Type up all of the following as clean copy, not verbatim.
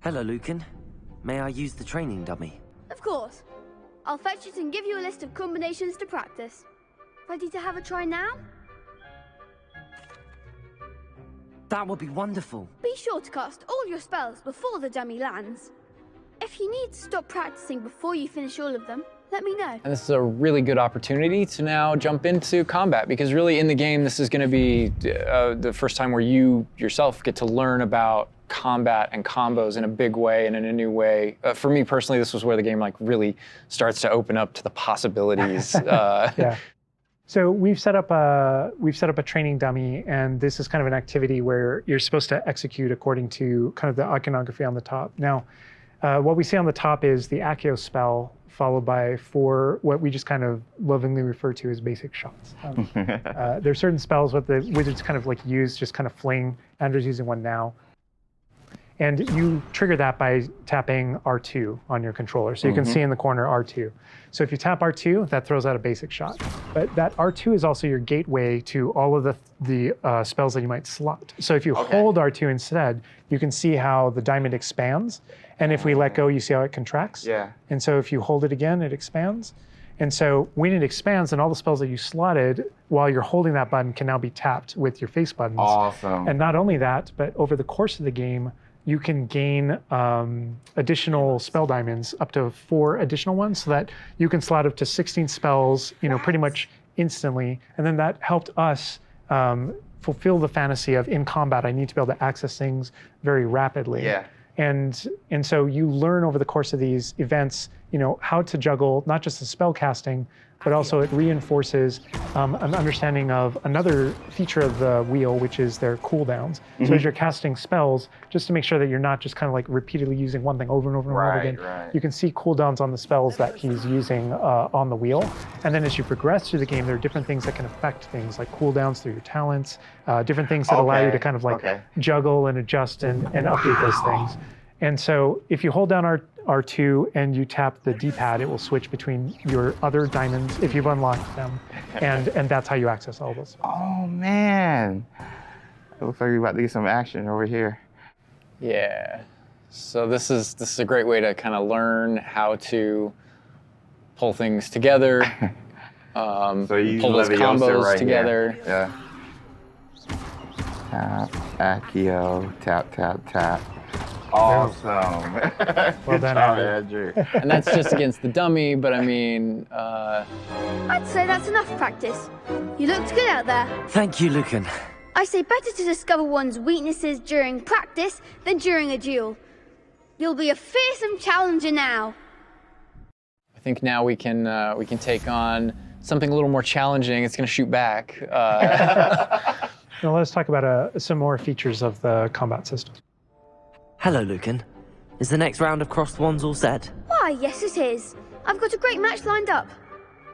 Hello, Lucan. May I use the training dummy? Of course. I'll fetch it and give you a list of combinations to practice. Ready to have a try now? That would be wonderful. Be sure to cast all your spells before the dummy lands. If you need to stop practicing before you finish all of them, let me know. And this is a really good opportunity to now jump into combat, because really in the game, this is going to be the first time where you yourself get to learn about combat and combos in a big way and in a new way. For me personally, this was where the game like really starts to open up to the possibilities. Yeah. So we've set up a training dummy, and this is kind of an activity where you're supposed to execute according to kind of the iconography on the top. Now, what we see on the top is the Accio spell, followed by 4 what we just kind of lovingly refer to as basic shots. There's certain spells what the wizards kind of like use, just kind of fling. Andrew's using one now. And you trigger that by tapping R2 on your controller. So you can see in the corner R2. So if you tap R2, that throws out a basic shot. But that R2 is also your gateway to all of the spells that you might slot. So if you hold R2 instead, you can see how the diamond expands. And if we let go, you see how it contracts. Yeah. And so if you hold it again, it expands. And so when it expands, then all the spells that you slotted while you're holding that button can now be tapped with your face buttons. Awesome. And not only that, but over the course of the game, you can gain additional spell diamonds, up to 4 additional ones, so that you can slot up to 16 spells, pretty much instantly. And then that helped us fulfill the fantasy of in combat, I need to be able to access things very rapidly. Yeah. And so you learn over the course of these events, how to juggle not just the spell casting, but also it reinforces an understanding of another feature of the wheel, which is their cooldowns. So as you're casting spells, just to make sure that you're not just kind of like repeatedly using one thing over and over and over again, you can see cooldowns on the spells that he's using on the wheel. And then as you progress through the game, there are different things that can affect things like cooldowns through your talents, different things that allow you to kind of like juggle and adjust and update those things. And so if you hold down R2 and you tap the D-pad, it will switch between your other diamonds if you've unlocked them, and that's how you access all those. Oh man, it looks like we're about to get some action over here. Yeah. So this is a great way to kind of learn how to pull things together, so you pull those combos right together. Here. Yeah. Tap, Accio, tap, tap, tap. Awesome. Well done, Andrew. And that's just against the dummy, but I mean... I'd say that's enough practice. You looked good out there. Thank you, Lucan. I say better to discover one's weaknesses during practice than during a duel. You'll be a fearsome challenger now. I think now we can take on something a little more challenging. It's going to shoot back. Now let's talk about some more features of the combat system. Hello, Lucan. Is the next round of crossed wands all set? Why, yes it is. I've got a great match lined up.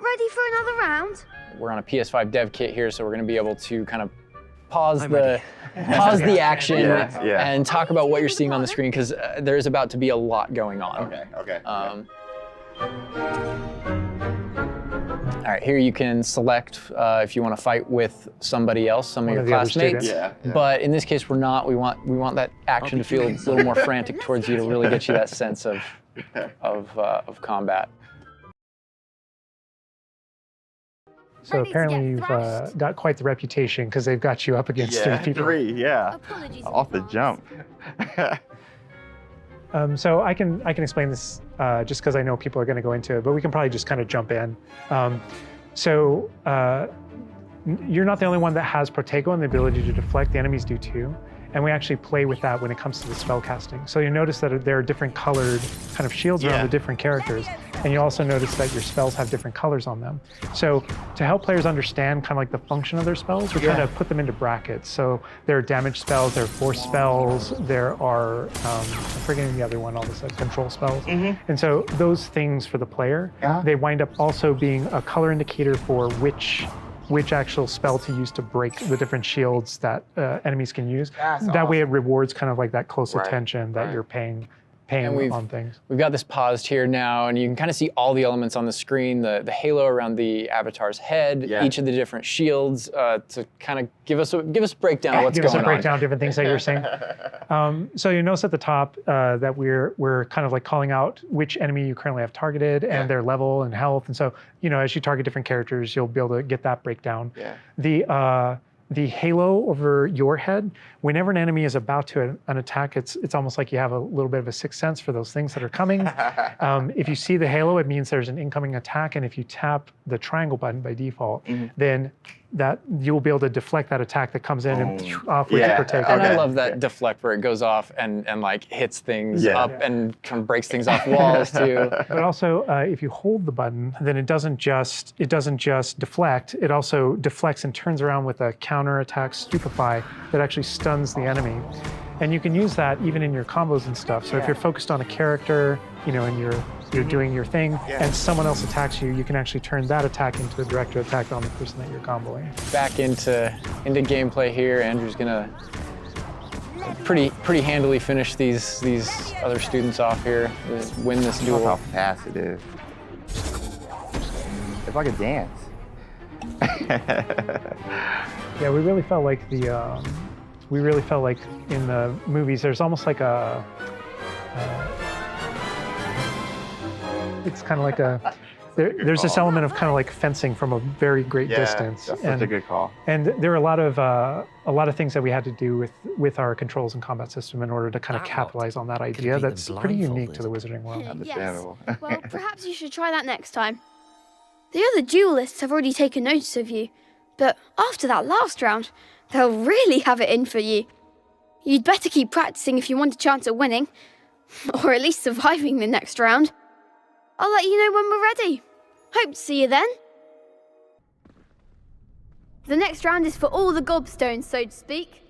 Ready for another round? We're on a PS5 dev kit here, so we're going to be able to kind of pause the action and talk about what you're seeing on the screen, because there's about to be a lot going on. Okay. All right, here you can select if you want to fight with somebody else, some of your classmates. Yeah. But in this case, we're not. We want that action to feel a little more frantic towards you to really get you that sense of combat. So apparently you've got quite the reputation because they've got you up against 3 people. 3, off the jump. So I can explain this just because I know people are going to go into it, but we can probably just kind of jump in. You're not the only one that has Protego and the ability to deflect. The enemies do too. And we actually play with that when it comes to the spell casting. So you notice that there are different colored kind of shields around the different characters. And you'll also notice that your spells have different colors on them. So to help players understand kind of like the function of their spells, we're trying to put them into brackets. So there are damage spells, there are force spells, there are, I'm forgetting the other one, all this, control spells. And so those things for the player, they wind up also being a color indicator for which actual spell to use to break the different shields that enemies can use. That way it rewards kind of like that close attention that you're paying on things. We've got this paused here now, and you can kind of see all the elements on the screen, the halo around the avatar's head, each of the different shields, to kind of give us a breakdown of what's going on. Give us a breakdown of different things that you're saying. So you notice at the top that we're kind of like calling out which enemy you currently have targeted and their level and health. And so, as you target different characters, you'll be able to get that breakdown. The halo over your head, whenever an enemy is about to an attack, it's almost like you have a little bit of a sixth sense for those things that are coming. If you see the halo, it means there's an incoming attack, and if you tap the triangle button by default, then that you'll be able to deflect that attack that comes in and off with the protect. And I love that deflect where it goes off and like hits things up and kind of breaks things off walls too. But also, if you hold the button, then it doesn't just deflect. It also deflects and turns around with a counter attack stupefy that actually stuns the enemy. And you can use that even in your combos and stuff. So if you're focused on a character, and you're doing your thing, and someone else attacks you, you can actually turn that attack into a direct attack on the person that you're comboing. Back into gameplay here. Andrew's gonna pretty handily finish these other students off here, win this duel. Look how fast it is. It's like a dance. Yeah, we really felt like in the movies, there's almost like a. It's kind of like there's this element of kind of like fencing from a very great distance. That's such a good call. And there are a lot of things that we had to do with our controls and combat system in order to kind of capitalize on that idea that's pretty unique to the Wizarding world. Understandable. Yes. Well, perhaps you should try that next time. The other duelists have already taken notice of you, but after that last round, they'll really have it in for you. You'd better keep practicing if you want a chance at winning, or at least surviving the next round. I'll let you know when we're ready. Hope to see you then. The next round is for all the gobstones, so to speak.